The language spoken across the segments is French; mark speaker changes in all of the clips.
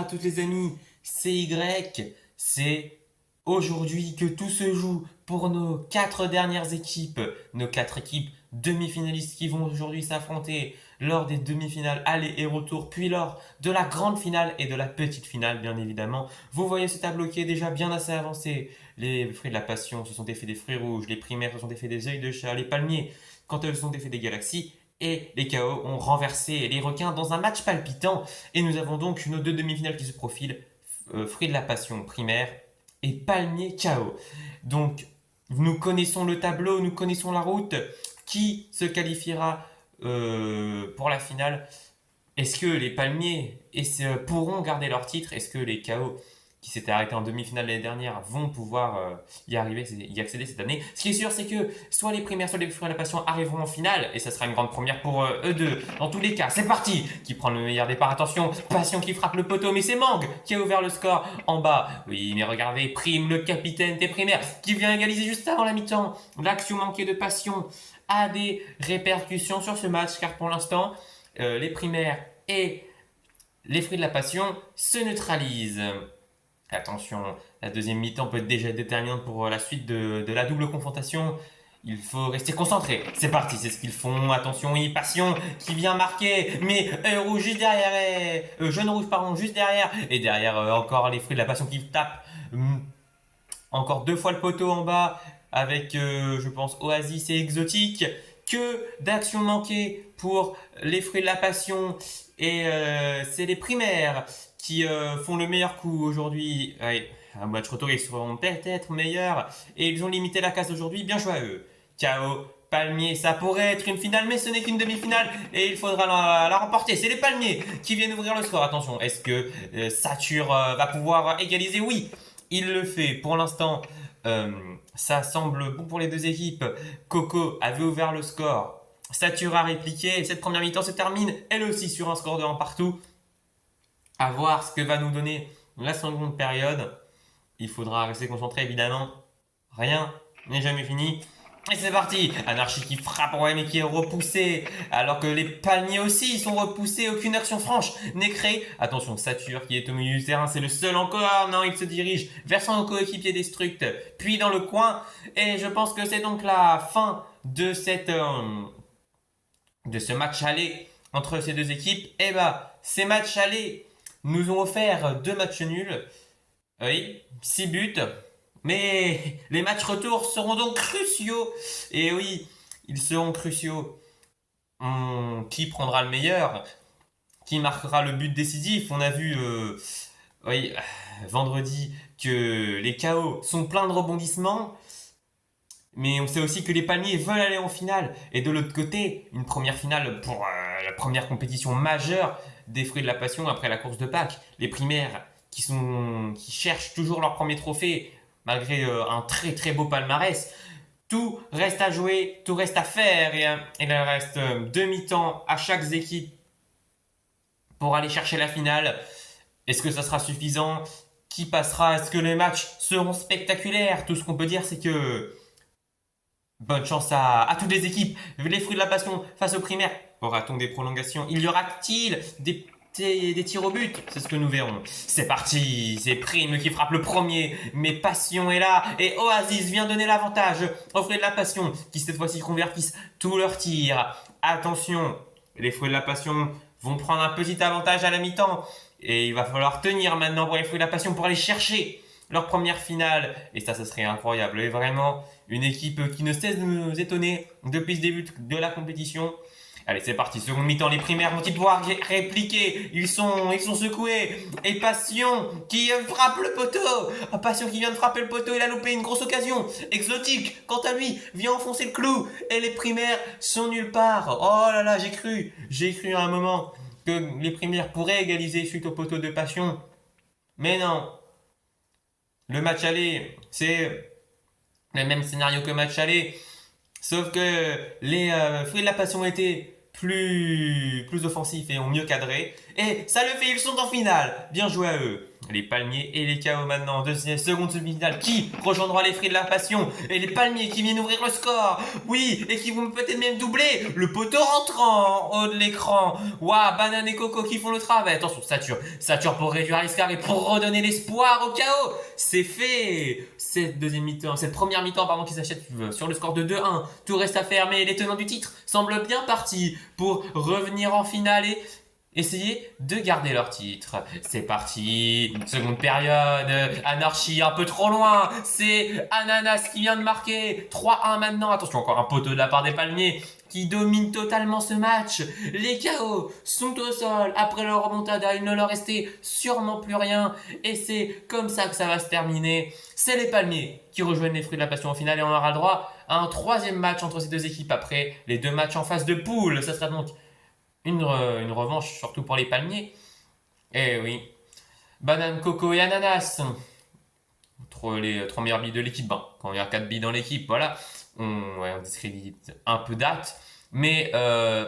Speaker 1: à tous les amis, c'est Y. C'est aujourd'hui que tout se joue pour nos 4 dernières équipes, nos 4 équipes demi-finalistes qui vont aujourd'hui s'affronter lors des demi-finales aller et retour, puis lors de la grande finale et de la petite finale, bien évidemment. Vous voyez ce tableau qui est déjà bien assez avancé. Les fruits de la passion se sont défaits des fruits rouges, les primaires se sont défaits des œils de chat, les palmiers, quand elles se sont défaits des galaxies, et les KO ont renversé les requins dans un match palpitant. Et nous avons donc nos 2 demi-finales qui se profilent, fruits de la passion primaire et palmier KO. Donc nous connaissons le tableau, nous connaissons la route. Qui se qualifiera pour la finale? Est-ce que les palmiers pourront garder leur titre? Est-ce que les KO qui s'étaient arrêtés en demi-finale l'année dernière vont pouvoir y accéder cette année? Ce qui est sûr, c'est que soit les primaires, soit les fruits de la passion arriveront en finale, et ça sera une grande première pour eux deux. Dans tous les cas, c'est parti! Qui prend le meilleur départ? Attention, passion qui frappe le poteau, mais c'est Mang qui a ouvert le score en bas. Oui, mais regardez, Prime, le capitaine des primaires, qui vient égaliser juste avant la mi-temps. L'action manquée de passion a des répercussions sur ce match, car pour l'instant, les primaires et les fruits de la passion se neutralisent. Attention, la deuxième mi-temps peut être déjà déterminante pour la suite de la double confrontation. Il faut rester concentré. C'est parti, c'est ce qu'ils font. Attention, oui, passion qui vient marquer, mais rouge juste derrière, jaune rouge pardon, juste derrière. Et derrière encore les fruits de la passion qui tapent. Encore 2 fois le poteau en bas avec, je pense, Oasis et Exotique. Que d'actions manquées pour les fruits de la passion. Et c'est les primaires qui font le meilleur coup aujourd'hui. Ouais, un match retour, ils seront peut-être meilleurs. Et ils ont limité la casse aujourd'hui. Bien joué à eux. KO, Palmier, ça pourrait être une finale, mais ce n'est qu'une demi-finale. Et il faudra la remporter. C'est les Palmiers qui viennent ouvrir le score. Attention, est-ce que Satur va pouvoir égaliser? Oui, il le fait. Pour l'instant, ça semble bon pour les deux équipes. Coco avait ouvert le score. Satur a répliqué. Cette première mi-temps se termine, elle aussi, sur un score de 1 partout. À voir ce que va nous donner la seconde période. Il faudra rester concentré, évidemment. Rien n'est jamais fini. Et c'est parti! Anarchie qui frappe, ouais, mais qui est repoussé. Alors que les palmiers aussi sont repoussés. Aucune action franche n'est créée. Attention, Satur qui est au milieu du terrain. C'est le seul encore. Non, il se dirige vers son coéquipier Destruct. Puis dans le coin. Et je pense que c'est donc la fin de ce match aller entre ces deux équipes. Et bah, ces matchs aller nous ont offert 2 matchs nuls. Oui, 6 buts. Mais les matchs retour seront donc cruciaux. Et oui, ils seront cruciaux. Qui prendra le meilleur? Qui marquera le but décisif? On a vu oui, vendredi que les KO sont pleins de rebondissements. Mais on sait aussi que les palmiers veulent aller en finale. Et de l'autre côté, une première finale pour la première compétition majeure des fruits de la passion après la course de Pâques. Les primaires qui cherchent toujours leur premier trophée malgré un très très beau palmarès. Tout reste à jouer, tout reste à faire. Et il reste demi-temps à chaque équipe pour aller chercher la finale. Est-ce que ça sera suffisant? Qui passera? Est-ce que les matchs seront spectaculaires? Tout ce qu'on peut dire, c'est que bonne chance à toutes les équipes. Les fruits de la passion face aux primaires. Aura-t-on des prolongations? Il y aura-t-il des tirs au but? C'est ce que nous verrons. C'est parti. C'est Prime qui frappe le premier. Mais Passion est là. Et Oasis vient donner l'avantage aux fruits de la passion qui cette fois-ci convertissent tous leurs tirs. Attention. Les fruits de la passion vont prendre un petit avantage à la mi-temps. Et il va falloir tenir maintenant pour les fruits de la passion pour aller chercher leur première finale. Et ça serait incroyable. Et vraiment, une équipe qui ne cesse de nous étonner depuis le début de la compétition. Allez, c'est parti. Seconde mi-temps, les primaires vont-ils pouvoir répliquer? Ils sont secoués. Et Passion qui frappe le poteau. Passion qui vient de frapper le poteau. Il a loupé une grosse occasion. Exotique, quant à lui, vient enfoncer le clou. Et les primaires sont nulle part. Oh là là, j'ai cru à un moment que les primaires pourraient égaliser suite au poteau de Passion. Mais non. Le match aller, c'est le même scénario que match aller, sauf que les fruits de la passion étaient plus offensifs et ont mieux cadré. Et ça le fait, ils sont en finale. Bien joué à eux. Les Palmiers et les KO maintenant. Deuxième, seconde semi-finale. Qui rejoindra les Fruits de la Passion? Et les Palmiers qui viennent ouvrir le score. Oui, et qui vont peut-être même doubler. Le poteau rentrant en haut de l'écran. Waouh, Banane et Coco qui font le travail. Attention, Sature pour réduire l'escar et pour redonner l'espoir au KO. C'est fait. Cette première mi-temps, pardon, qui s'achète sur le score de 2-1. Tout reste à faire, mais les tenants du titre semblent bien partis pour revenir en finale et essayer de garder leur titre. C'est parti, seconde période, Anarchie un peu trop loin, c'est Ananas qui vient de marquer, 3-1 maintenant, attention encore un poteau de la part des Palmiers qui domine totalement ce match. Les KO sont au sol, après leur remontada, il ne leur restait sûrement plus rien, et c'est comme ça que ça va se terminer. C'est les Palmiers qui rejoignent les Fruits de la Passion en finale et on aura le droit à un troisième match entre ces deux équipes après les deux matchs en phase de poule. Ça sera donc une revanche, surtout pour les Palmiers. Eh oui. Banane, Coco et Ananas. Les trois meilleurs billes de l'équipe. Ben, quand il y a 4 billes dans l'équipe, voilà. On discrédite un peu date. Mais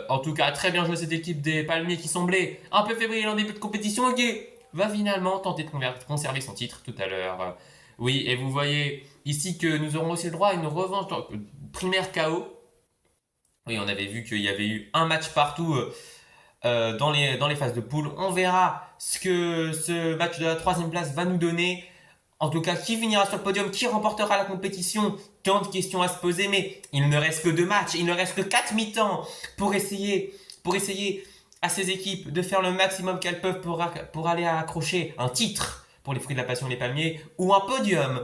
Speaker 1: en tout cas, très bien joué cette équipe des Palmiers qui semblait un peu fébrile en début de compétition. Qui va finalement tenter de conserver son titre tout à l'heure. Oui, et vous voyez ici que nous aurons aussi le droit à une revanche primaire KO. Oui, on avait vu qu'il y avait eu un match partout dans les phases de poule. On verra ce que ce match de la troisième place va nous donner. En tout cas, qui finira sur le podium, qui remportera la compétition, tant de questions à se poser. Mais il ne reste que 2 matchs, il ne reste que 4 mi-temps pour essayer à ces équipes de faire le maximum qu'elles peuvent pour aller accrocher un titre pour les Fruits de la Passion et les Palmiers ou un podium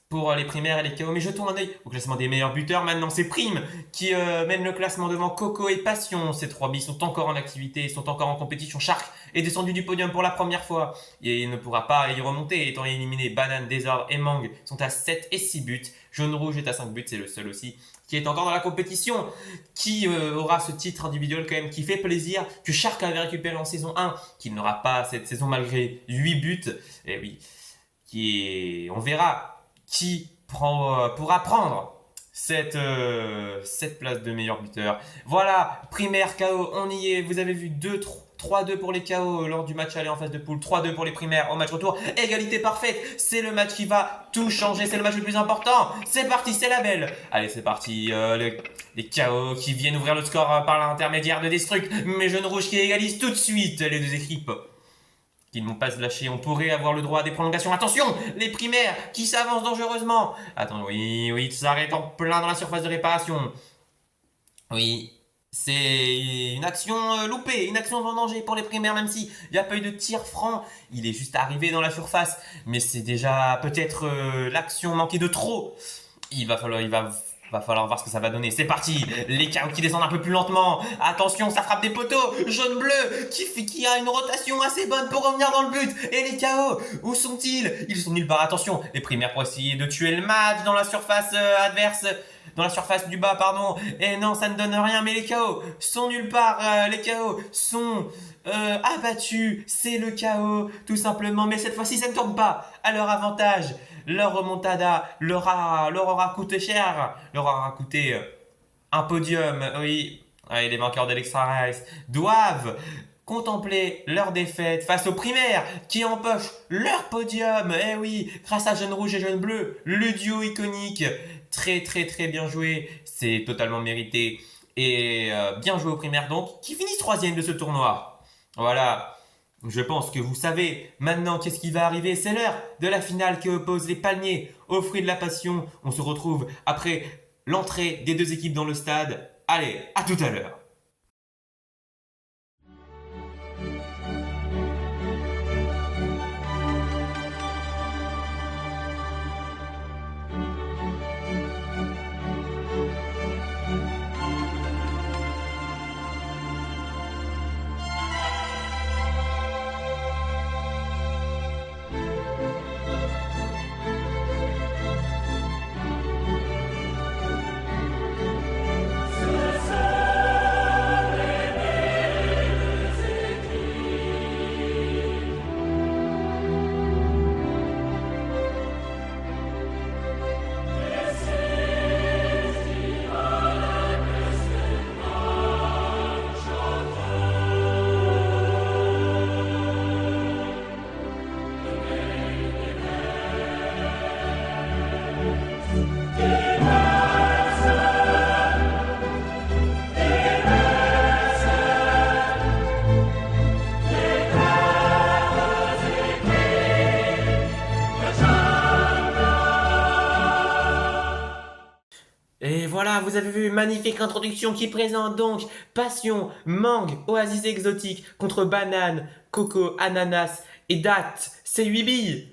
Speaker 1: pour les primaires et les KO. Mais jetons un œil au classement des meilleurs buteurs. Maintenant, c'est Prime qui mène le classement devant Coco et Passion. Ces 3 billes sont encore en activité, sont encore en compétition. Shark est descendu du podium pour la première fois et il ne pourra pas y remonter étant éliminé. Banane, Désordre et Mang sont à 7 et 6 buts. Jaune Rouge est à 5 buts, c'est le seul aussi qui est encore dans la compétition, qui aura ce titre individuel quand même qui fait plaisir, que Shark avait récupéré en saison 1, qu'il n'aura pas cette saison malgré 8 buts. Et oui, on verra qui pourra prendre cette place de meilleur buteur. Voilà, primaire KO, on y est. Vous avez vu 3-2 pour les KO lors du match aller en phase de poule, 3-2 pour les primaires au match retour. Égalité parfaite, c'est le match qui va tout changer, c'est le match le plus important. C'est parti, c'est la belle. Allez, c'est parti, les KO qui viennent ouvrir le score par l'intermédiaire de Destruct, mais Jaune Rouge qui égalise tout de suite les deux équipes qui ne vont pas se lâcher. On pourrait avoir le droit à des prolongations. Attention, les primaires qui s'avancent dangereusement. Attends, oui, ça s'arrête en plein dans la surface de réparation. Oui, c'est une action loupée, une action en danger pour les primaires, même si il n'y a pas eu de tir franc. Il est juste arrivé dans la surface, mais c'est déjà peut-être l'action manquée de trop. Il va falloir voir ce que ça va donner. C'est parti. Les KO qui descendent un peu plus lentement. Attention, ça frappe des poteaux. Jaune-bleu qui a une rotation assez bonne pour revenir dans le but. Et les KO, où sont-ils? Ils sont nulle part. Attention, les primaires pour essayer de tuer le match dans la surface adverse. Dans la surface du bas, pardon. Et non, ça ne donne rien. Mais les KO sont nulle part. Les KO sont abattus. C'est le KO, tout simplement. Mais cette fois-ci, ça ne tourne pas à leur avantage. Leur remontada leur aura coûté cher, leur aura coûté un podium. Oui, les vainqueurs de l'Extra Race doivent contempler leur défaite face aux primaires qui empochent leur podium. Eh oui, grâce à Jaune Rouge et Jaune Bleu, le duo iconique. Très très très bien joué, c'est totalement mérité. Et bien joué aux primaires donc, qui finissent 3e de ce tournoi. Voilà. Je pense que vous savez maintenant qu'est-ce qui va arriver. C'est l'heure de la finale qui oppose les Palmiers aux Fruits de la Passion. On se retrouve après l'entrée des deux équipes dans le stade. Allez, à tout à l'heure. vous avez vu, magnifique introduction qui présente donc Passion, Mangue, Oasis exotique contre Banane, Coco, Ananas et Date. C'est 8 billes.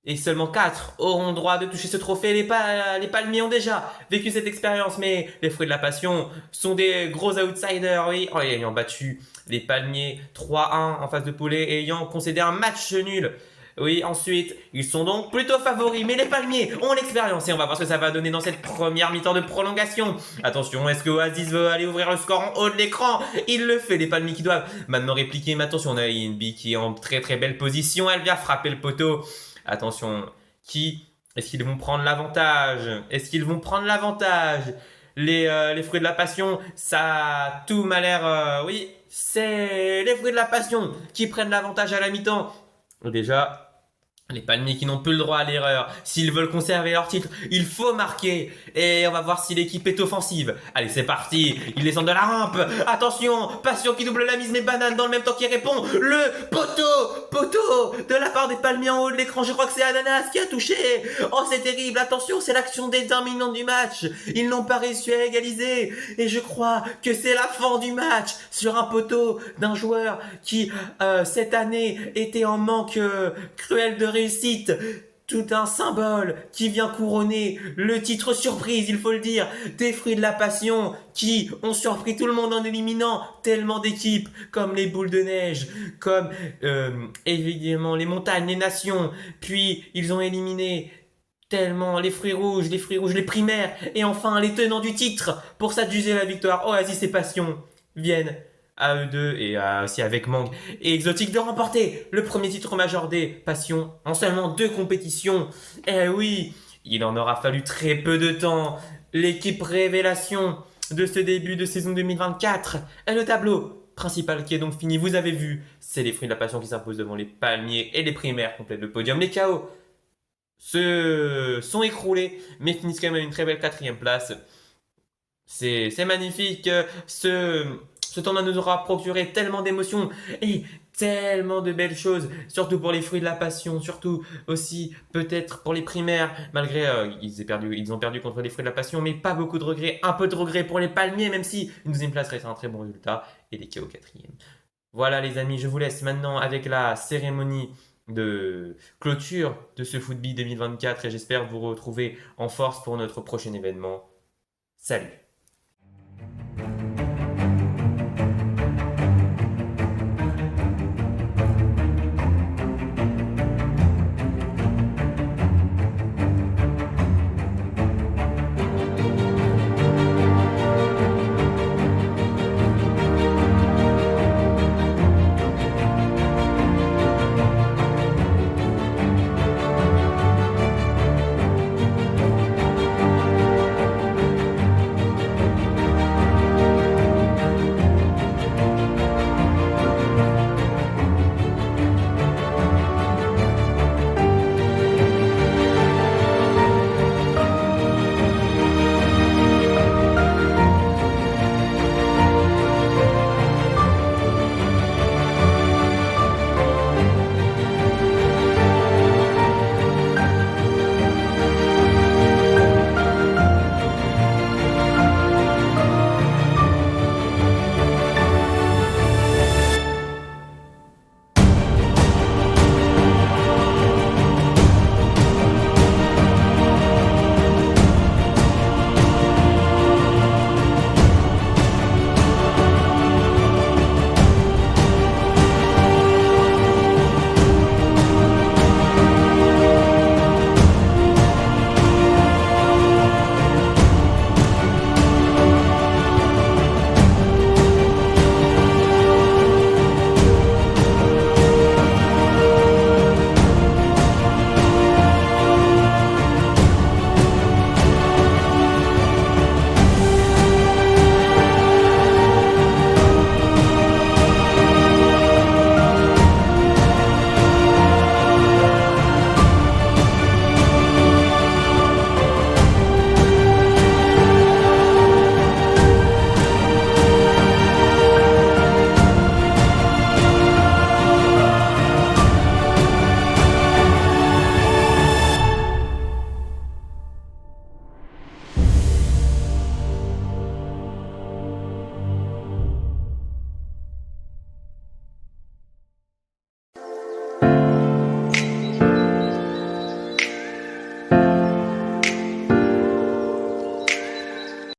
Speaker 1: Et seulement 4 auront droit de toucher ce trophée. Les palmiers ont déjà vécu cette expérience, mais les fruits de la passion sont des gros outsiders, oui, ayant battu les palmiers 3-1 en face de poulet et ayant concédé un match nul. Oui, ensuite, ils sont donc plutôt favoris, mais les palmiers ont l'expérience et on va voir ce que ça va donner dans cette première mi-temps de prolongation. Attention, est-ce que Oasis veut aller ouvrir le score en haut de l'écran? Il le fait, les palmiers qui doivent maintenant répliquer, mais attention, on a INB qui est en très très belle position, elle vient frapper le poteau. Attention, est-ce qu'ils vont prendre l'avantage? Est-ce qu'ils vont prendre l'avantage? Les fruits de la passion, ça tout m'a l'air... oui, c'est les fruits de la passion qui prennent l'avantage à la mi-temps. Déjà, les palmiers qui n'ont plus le droit à l'erreur. S'ils veulent conserver leur titre, il faut marquer. Et on va voir si l'équipe est offensive. Allez, c'est parti. Ils descendent de la rampe. Attention, Passion qui double la mise, mais Banane dans le même temps qui répond. Le poteau de la part des palmiers en haut de l'écran. Je crois que c'est Ananas qui a touché. Oh, c'est terrible. Attention, c'est l'action déterminante du match. Ils n'ont pas réussi à égaliser. Et je crois que c'est la fin du match sur un poteau d'un joueur qui, cette année, était en manque cruel de réussite, tout un symbole qui vient couronner le titre surprise, il faut le dire, des fruits de la passion qui ont surpris tout le monde en éliminant tellement d'équipes comme les boules de neige, comme évidemment les montagnes, les nations, puis ils ont éliminé tellement les fruits rouges, les primaires, et enfin les tenants du titre pour s'adjuger la victoire. Oasis et Passion viennent à eux deux et aussi avec Mangue et Exotique de remporter le premier titre majeur des Passions en seulement 2 compétitions. Eh oui, il en aura fallu très peu de temps. L'équipe révélation de ce début de saison 2024 est le tableau principal qui est donc fini. Vous avez vu, c'est les fruits de la passion qui s'imposent devant les palmiers et les primaires complètent le podium. Les KO se sont écroulés mais finissent quand même à une très belle 4e place. C'est magnifique. Ce tournoi nous aura procuré tellement d'émotions et tellement de belles choses, surtout pour les fruits de la passion, surtout aussi peut-être pour les primaires, malgré ils ont perdu contre les fruits de la passion, mais pas beaucoup de regrets, un peu de regrets pour les palmiers, même si une 2e place reste un très bon résultat, et les KO 4e. Voilà les amis, je vous laisse maintenant avec la cérémonie de clôture de ce Football 2024 et j'espère vous retrouver en force pour notre prochain événement. Salut!